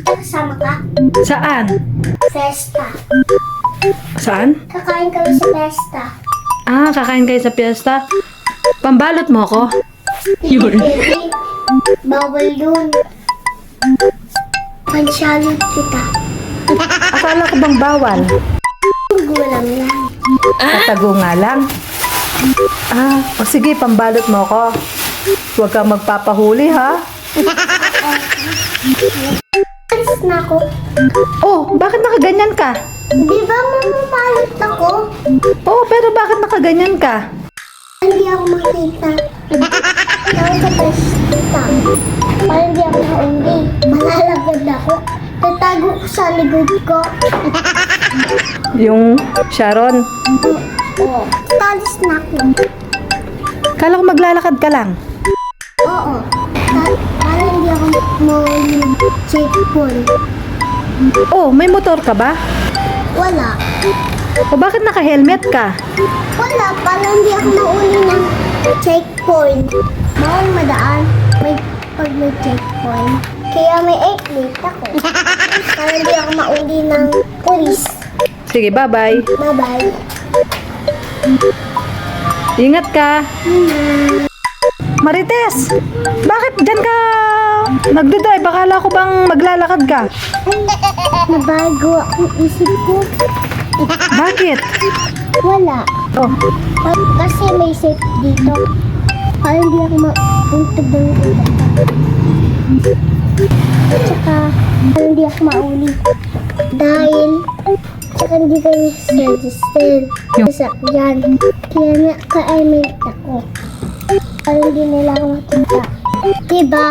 Kasama ka? Saan? Festa. Saan? Kakain kami sa festa. Ah, kakain kayo sa piyesta? Pambalot mo ko? Yun. Baby, bawal yun. Pansyalot kita. Akala ko bang bawal? Gulam lang. Tatago nga lang. Ah, o sige, pambalot mo ko. Huwag kang magpapahuli, ha? Alis na ako. Oh, bakit nakaganyan ka? Di ba mamapalot ako? Oh, pero bakit nakaganyan ka? Hindi ako makita. Tawag sa pesta. Para hindi ako naungi. Malalagad ako. Tatago ko sa likod ko. Yung Sharon, Oo. Talis na ako. kala ko maglalakad ka lang. Oo. Para hindi ako mauling checkpoint. Oh, may motor ka ba? Wala. O bakit naka-helmet ka? Wala. Para hindi ako mauli ng checkpoint. Bawal madaan. Pag may checkpoint. Kaya may 8 plate ako. Para hindi ako mauli ng pulis. Sige, bye-bye. Bye-bye. Ingat ka. Marites, bakit dyan ka nagdadrive? Akala ko bang maglalakad ka? Nabago ang isip ko. Bakit? Wala. Oh, Kasi may safe dito. Para hindi ako mauntog ng utak. At saka, para hindi ako mauli. Dahil, saka hindi kayo register. Sasakyan. Kaya naka-helmet ako. Para hindi nila ako makita. Diba?